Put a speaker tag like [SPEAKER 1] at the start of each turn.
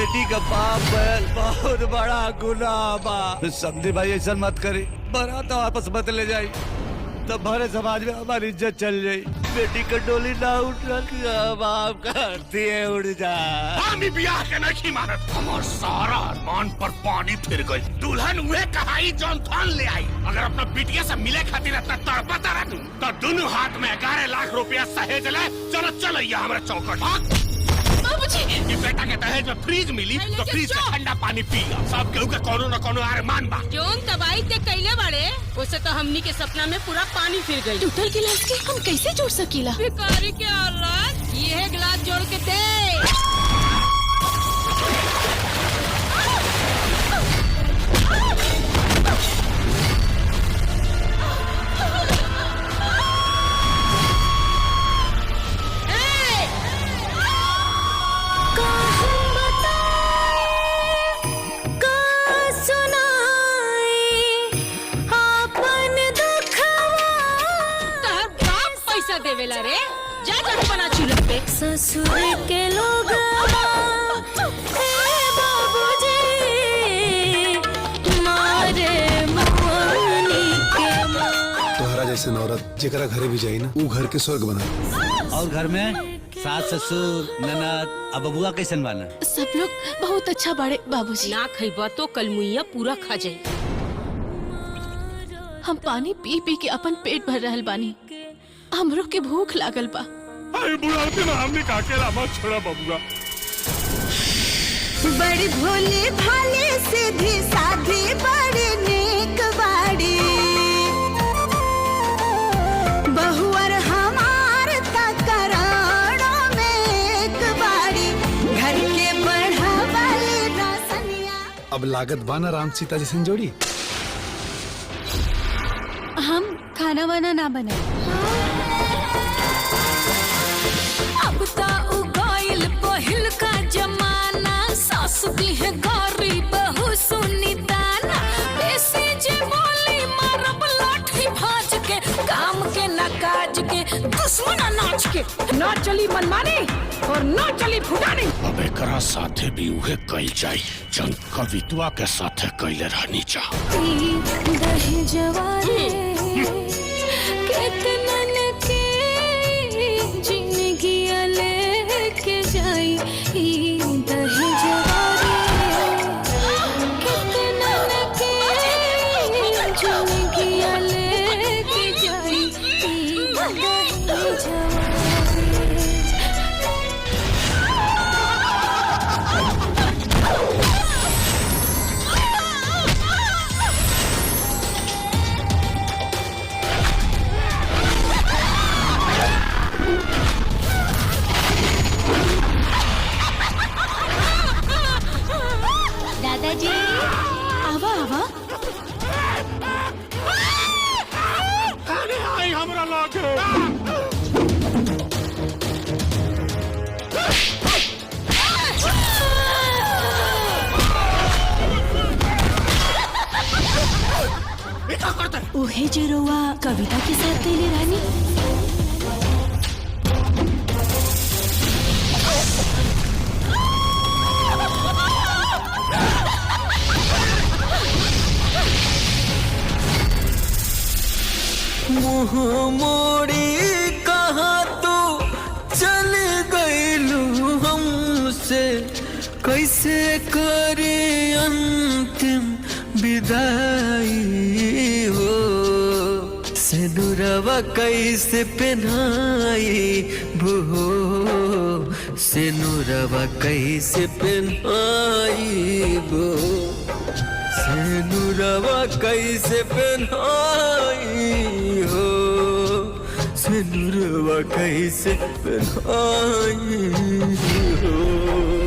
[SPEAKER 1] बेटी का बाप बैल बहुत बड़ा गुनाह बा। समझे भाई ऐसा मत करी, बारात वापस मत ले जाई, तब भरे समाज में हमारी इज्जत चल जाई। बेटी का डोली ना उठ बाप करती है उड़ जा।
[SPEAKER 2] हामी ब्याह के नहीं मानत, हमार सारा अरमान पर पानी फिर गई। दुल्हन उहे कहाई जौन थान ले आई। अगर अपना बिटिया से मिले खातिर इतना तड़पता रह तू, तो दोनों हाथ में 11 लाख रुपया सहेज ले। चलो चलैया हमारे चौकट।
[SPEAKER 3] बाबूजी,
[SPEAKER 2] ये बेटा के दहेज में फ्रीज मिली तो फ्रीज से ठंडा पानी पिया। सब केहू के कोनो न कोनो अरमान बा।
[SPEAKER 3] जोन तबाही ते कैले बाड़े, उसे तो हमनी के सपना में पूरा पानी फिर गई। टूटल गिलास के हम कैसे जोड़ सकीला? भिखारी के औलाद, ये गिलास जोड़ के दे। देवेला रे, जा जा बना चूल्हे पे।
[SPEAKER 4] ससुर के लोग बाबूजी मारे मौनी के
[SPEAKER 5] तोहरा जैसे औरत जेकरा घरे भी जाई ना, वो घर के स्वर्ग बना।
[SPEAKER 1] और घर में सास ससुर ननद अब बबुआ कैसन बाना?
[SPEAKER 4] सब लोग बहुत अच्छा बाड़े बाबूजी।
[SPEAKER 3] ना खइबा तो कलमुइया पूरा खा जाई।
[SPEAKER 4] हम पानी पी पी के अपन पेट भर रहल बानी, हमरो के भूख लागल बा।
[SPEAKER 2] अरे बुढ़ापे में हमने काकेला मत छोड़ा बबुआ।
[SPEAKER 6] बड़ी भोले भाले सीधी साधी बड़ी नेक बाड़ी, बहुअर हमार तकरारों में एक बाड़ी, घर के बढ़ा वाली रोशनिया।
[SPEAKER 5] अब लागत बाना राम सीता जैसे जोड़ी।
[SPEAKER 4] हम खाना वाना ना बनाए।
[SPEAKER 3] अब ता उगाइल पहिल का जमाना, सासु की है गौरी बहू सुनी ताना। बेसी जे बोली मारब लाठी भाज के, काम के न काज के दुश्मन नाच के। ना चली मनमानी और ना चली फुटानी।
[SPEAKER 2] अब एकरा साथे भी उहे कइल जाई जन कवितवा के साथे कइले रहनी चा।
[SPEAKER 4] दही जवानी कितनन के जिंदगी लेके जाई, दही जवानी कितनन के जिंदगी लेके जाई, दही जवानी। दादाजी आवा आवा।
[SPEAKER 2] अरे आई हमरा लागे।
[SPEAKER 4] उहे जेरोवा कविता के साथ कैले रानी।
[SPEAKER 7] मुँह मोड़ी कहाँ तो चले गईलू हमसे, कैसे करे अंतिम विदाई हो। सिंदूरवा कैसे पहनाई बो, सिंदूरवा कैसे पहनाई बो, सिंदूरवा कैसे पहनाई हो, सिंदूरवा कैसे पहनाई हो।